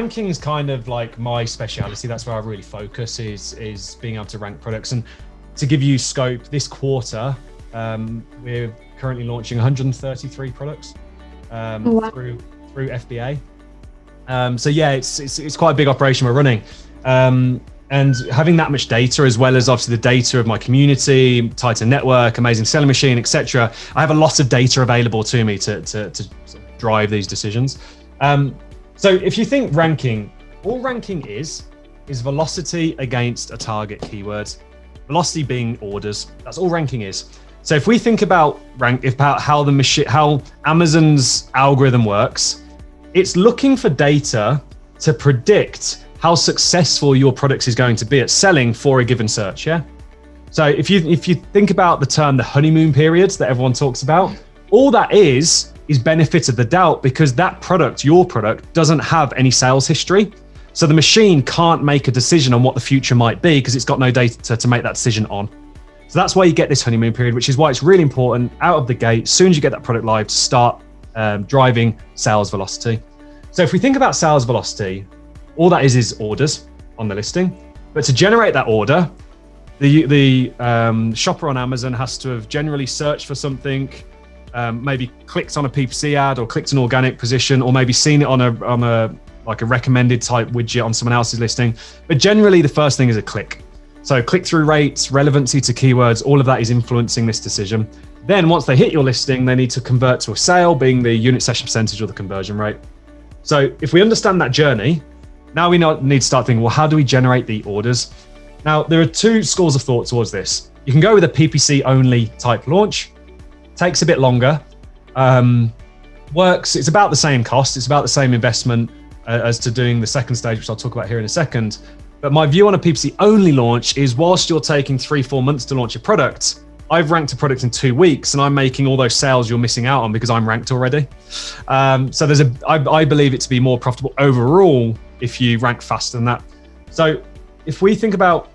ranking is kind of like my speciality. That's where I really focus is being able to rank products. And to give you scope, this quarter, we're currently launching 133 products through FBA. So yeah, it's quite a big operation we're running. And having that much data, as well as obviously the data of my community, tighter network, amazing selling machine, etc. I have a lot of data available to me to drive these decisions. So if you think ranking, all ranking is velocity against a target keyword. Velocity being orders. That's all ranking is. So if we think about how Amazon's algorithm works, it's looking for data to predict how successful your product is going to be at selling for a given search. Yeah. So if you think about the term the honeymoon period that everyone talks about, all that is benefit of the doubt, because that product, your product, doesn't have any sales history. So the machine can't make a decision on what the future might be because it's got no data to make that decision on. So that's why you get this honeymoon period, which is why it's really important out of the gate, as soon as you get that product live, to start driving sales velocity. So if we think about sales velocity, all that is orders on the listing. But to generate that order, the shopper on Amazon has to have generally searched for something, maybe clicked on a PPC ad or clicked an organic position, or maybe seen it on a like a recommended type widget on someone else's listing. But generally the first thing is a click. So click-through rates, relevancy to keywords, all of that is influencing this decision. Then once they hit your listing, they need to convert to a sale, being the unit session percentage or the conversion rate. So if we understand that journey, now we need to start thinking, well, how do we generate the orders? Now, there are two schools of thought towards this. You can go with a PPC only type launch. Takes a bit longer. Works, it's about the same cost. It's about the same investment as to doing the second stage, which I'll talk about here in a second. But my view on a PPC only launch is, whilst you're taking 3-4 months to launch a product, I've ranked a product in 2 weeks and I'm making all those sales you're missing out on because I'm ranked already. So I believe it to be more profitable overall if you rank faster than that. So if we think about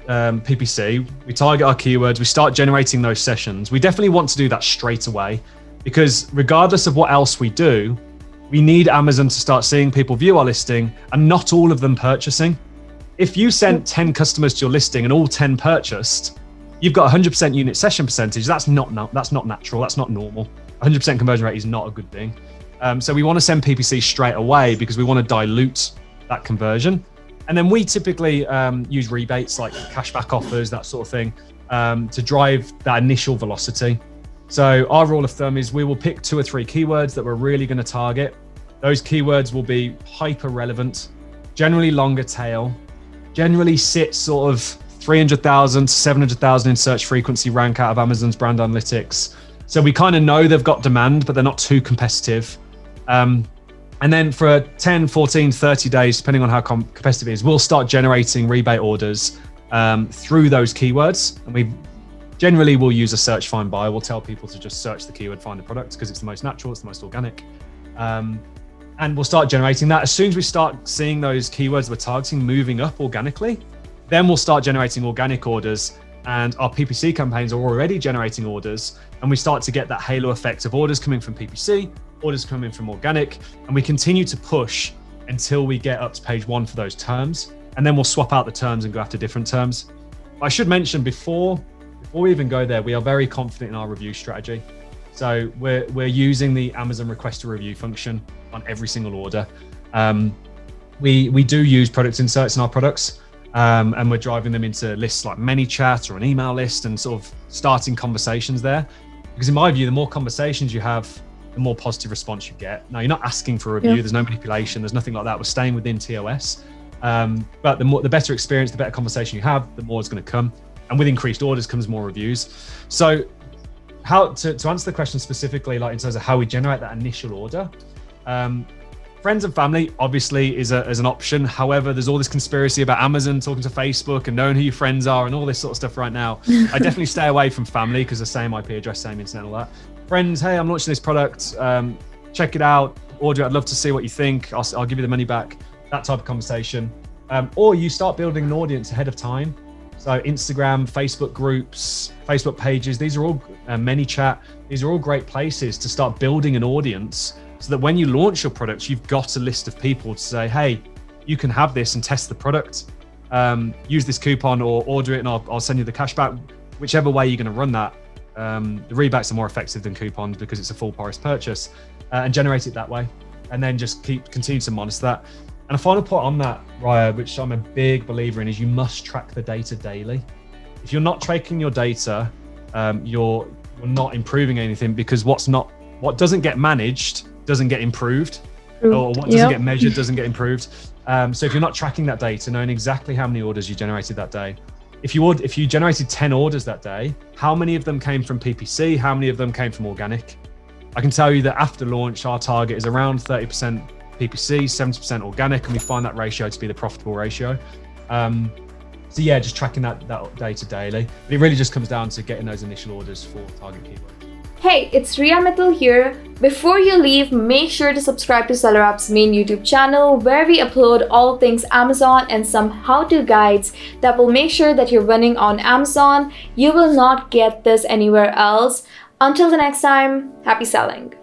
PPC, we target our keywords, we start generating those sessions. We definitely want to do that straight away, because regardless of what else we do, we need Amazon to start seeing people view our listing and not all of them purchasing. If you sent 10 customers to your listing and all 10 purchased, you've got 100% unit session percentage. That's not natural. That's not normal. 100% conversion rate is not a good thing. So we want to send PPC straight away because we want to dilute that conversion. And then we typically use rebates like cashback offers, that sort of thing, to drive that initial velocity. So our rule of thumb is we will pick 2 or 3 keywords that we're really going to target. Those keywords will be hyper relevant, generally longer tail, generally sit sort of 300,000 to 700,000 in search frequency rank out of Amazon's brand analytics. So we kind of know they've got demand, but they're not too competitive. And then for 10, 14, 30 days, depending on how competitive it is, we'll start generating rebate orders through those keywords. And we generally will use a search, find, buy. We'll tell people to just search the keyword, find the product, because it's the most natural, it's the most organic. And we'll start generating that. As soon as we start seeing those keywords we're targeting moving up organically, then we'll start generating organic orders, and our PPC campaigns are already generating orders. And we start to get that halo effect of orders coming from PPC, orders coming from organic, and we continue to push until we get up to page 1 for those terms. And then we'll swap out the terms and go after different terms. I should mention before we even go there, we are very confident in our review strategy. So we're using the Amazon request a review function on every single order. We do use product inserts in our products, and we're driving them into lists like ManyChat or an email list and sort of starting conversations there. Because in my view, the more conversations you have, the more positive response you get. Now, you're not asking for a review. There's no manipulation. There's nothing like that. We're staying within TOS. But the better experience, the better conversation you have, the more it's going to come. And with increased orders comes more reviews. So how to answer the question specifically, like in terms of how we generate that initial order, friends and family obviously is an option. However, there's all this conspiracy about Amazon talking to Facebook and knowing who your friends are and all this sort of stuff right now. I definitely stay away from family because the same IP address, same internet, all that. Friends, hey, I'm launching this product. Check it out. Order it. I'd love to see what you think. I'll give you the money back. That type of conversation. Or you start building an audience ahead of time. So Instagram, Facebook groups, Facebook pages, these are all ManyChat. These are all great places to start building an audience so that when you launch your products, you've got a list of people to say, hey, you can have this and test the product. Use this coupon or order it and I'll send you the cash back. Whichever way you're going to run that. The rebates are more effective than coupons because it's a full price purchase, and generate it that way. And then just continue to monitor that. And a final point on that, Raya, which I'm a big believer in, is you must track the data daily. If you're not tracking your data, you're not improving anything, because what doesn't get managed doesn't get improved, or what doesn't get measured doesn't get improved. So if you're not tracking that data, knowing exactly how many orders you generated that day, if you generated 10 orders that day, how many of them came from PPC? How many of them came from organic? I can tell you that after launch, our target is around 30% PPC, 70% organic, and we find that ratio to be the profitable ratio. So yeah, just tracking that data daily. But it really just comes down to getting those initial orders for target keywords. Hey, it's Ria Mittal here. Before you leave, make sure to subscribe to SellerApp's main YouTube channel, where we upload all things Amazon and some how-to guides that will make sure that you're running on Amazon. You will not get this anywhere else. Until the next time, happy selling.